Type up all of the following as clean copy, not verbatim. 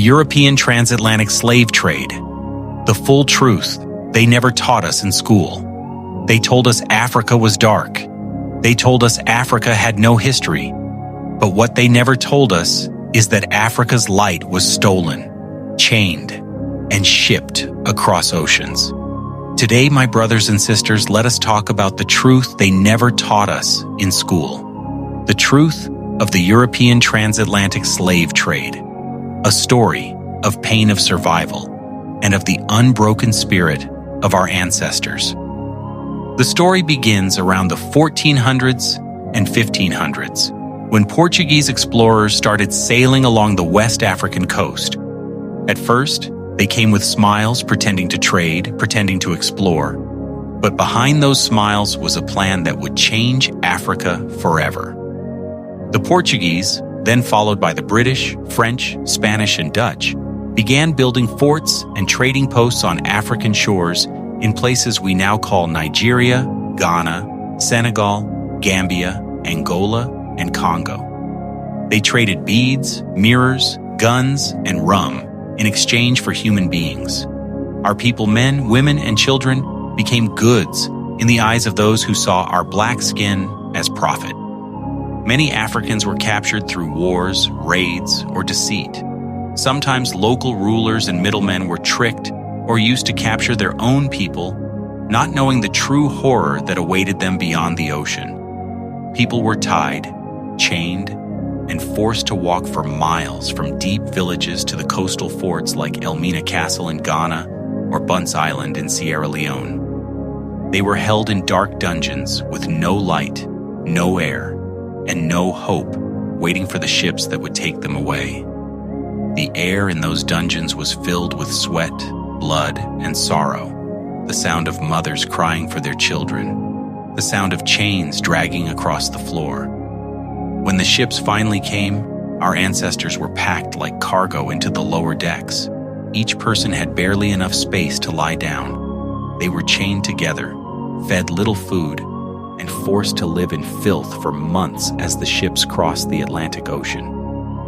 European Transatlantic Slave Trade. The full truth they never taught us in school. They told us Africa was dark. They told us Africa had no history. But what they never told us is that Africa's light was stolen, chained, and shipped across oceans. Today, my brothers and sisters, let us talk about the truth they never taught us in school. The truth of the European Transatlantic Slave Trade. A story of pain of survival and of the unbroken spirit of our ancestors. The story begins around the 1400s and 1500s, when Portuguese explorers started sailing along the West African coast. At first, they came with smiles, pretending to trade, pretending to explore. But behind those smiles was a plan that would change Africa forever. The Portuguese, then followed by the British, French, Spanish, and Dutch, began building forts and trading posts on African shores in places we now call Nigeria, Ghana, Senegal, Gambia, Angola, and Congo. They traded beads, mirrors, guns, and rum in exchange for human beings. Our people, men, women, and children, became goods in the eyes of those who saw our black skin as profit. Many Africans were captured through wars, raids, or deceit. Sometimes local rulers and middlemen were tricked or used to capture their own people, not knowing the true horror that awaited them beyond the ocean. People were tied, chained, and forced to walk for miles from deep villages to the coastal forts like Elmina Castle in Ghana or Bunce Island in Sierra Leone. They were held in dark dungeons with no light, no air, and no hope, waiting for the ships that would take them away. The air in those dungeons was filled with sweat, blood, and sorrow, the sound of mothers crying for their children, the sound of chains dragging across the floor. When the ships finally came, our ancestors were packed like cargo into the lower decks. Each person had barely enough space to lie down. They were chained together, fed little food, and forced to live in filth for months as the ships crossed the Atlantic Ocean.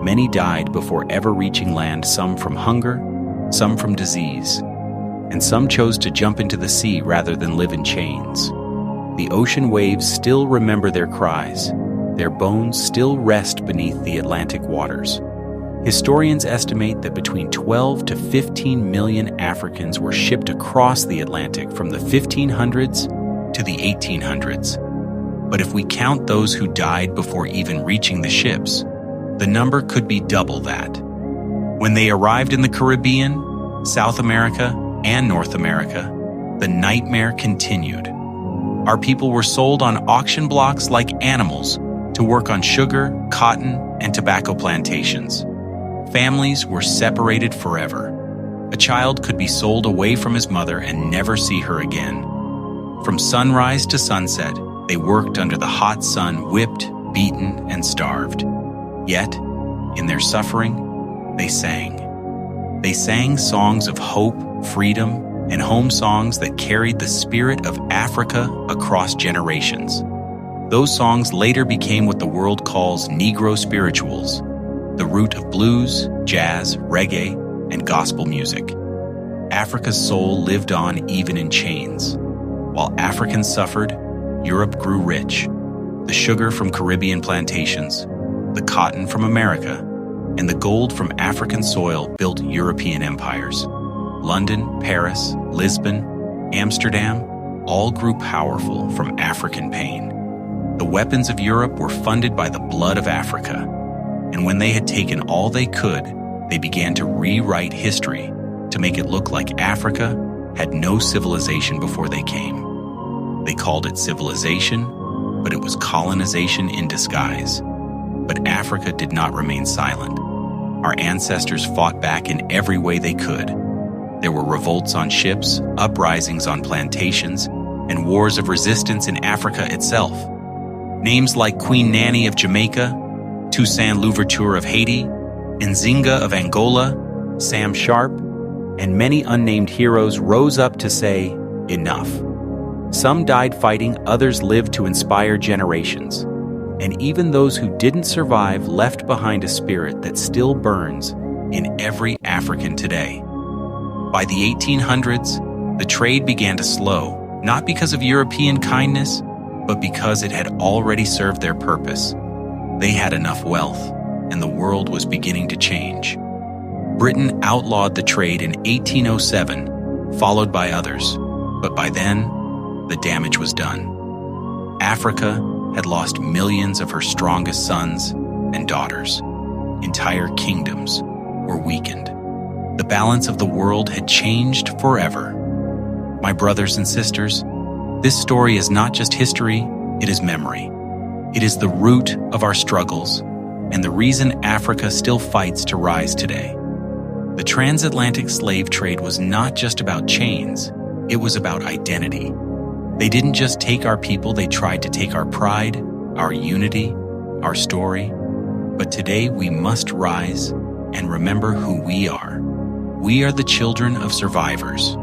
Many died before ever reaching land, some from hunger, some from disease, and some chose to jump into the sea rather than live in chains. The ocean waves still remember their cries. Their bones still rest beneath the Atlantic waters. Historians estimate that between 12 to 15 million Africans were shipped across the Atlantic from the 1500s to the 1800s. But if we count those who died before even reaching the ships, the number could be double that. When they arrived in the Caribbean, South America, and North America, the nightmare continued. Our people were sold on auction blocks like animals to work on sugar, cotton, and tobacco plantations. Families were separated forever. A child could be sold away from his mother and never see her again. From sunrise to sunset, they worked under the hot sun, whipped, beaten, and starved. Yet, in their suffering, they sang. They sang songs of hope, freedom, and home songs that carried the spirit of Africa across generations. Those songs later became what the world calls Negro spirituals, the root of blues, jazz, reggae, and gospel music. Africa's soul lived on even in chains. While Africans suffered, Europe grew rich. The sugar from Caribbean plantations, the cotton from America, and the gold from African soil built European empires. London, Paris, Lisbon, Amsterdam all grew powerful from African pain. The weapons of Europe were funded by the blood of Africa, and when they had taken all they could, they began to rewrite history to make it look like Africa had no civilization before they came. They called it civilization, but it was colonization in disguise. But Africa did not remain silent. Our ancestors fought back in every way they could. There were revolts on ships, uprisings on plantations, and wars of resistance in Africa itself. Names like Queen Nanny of Jamaica, Toussaint Louverture of Haiti, Nzinga of Angola, Sam Sharp, and many unnamed heroes rose up to say, enough. Some died fighting, others lived to inspire generations. And even those who didn't survive left behind a spirit that still burns in every African today. By the 1800s, the trade began to slow, not because of European kindness, but because it had already served their purpose. They had enough wealth, and the world was beginning to change. Britain outlawed the trade in 1807, followed by others, but by then, the damage was done. Africa had lost millions of her strongest sons and daughters. Entire kingdoms were weakened. The balance of the world had changed forever. My brothers and sisters, this story is not just history, it is memory. It is the root of our struggles and the reason Africa still fights to rise today. The transatlantic slave trade was not just about chains, it was about identity. They didn't just take our people, they tried to take our pride, our unity, our story. But today we must rise and remember who we are. We are the children of survivors.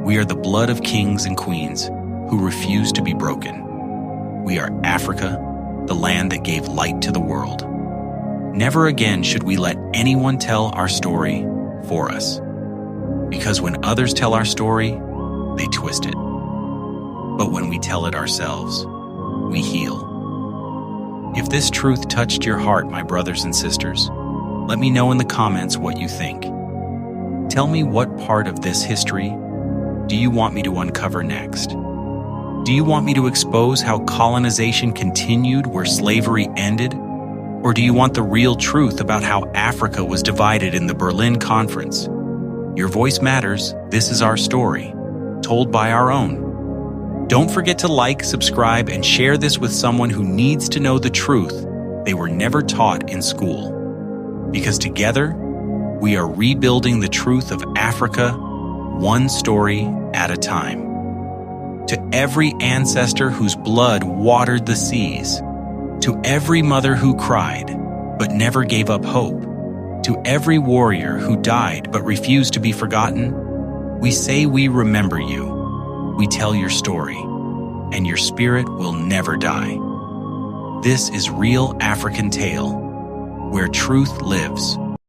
We are the blood of kings and queens who refuse to be broken. We are Africa, the land that gave light to the world. Never again should we let anyone tell our story for us. Because when others tell our story, they twist it. But when we tell it ourselves, we heal. If this truth touched your heart, my brothers and sisters, let me know in the comments what you think. Tell me what part of this history do you want me to uncover next? Do you want me to expose how colonization continued where slavery ended? Or do you want the real truth about how Africa was divided in the Berlin Conference? Your voice matters. This is our story, told by our own. Don't forget to like, subscribe, and share this with someone who needs to know the truth they were never taught in school. Because together, we are rebuilding the truth of Africa, one story at a time. To every ancestor whose blood watered the seas, to every mother who cried but never gave up hope, to every warrior who died but refused to be forgotten, we say we remember you. We tell your story, and your spirit will never die. This is Real African Tale, where truth lives.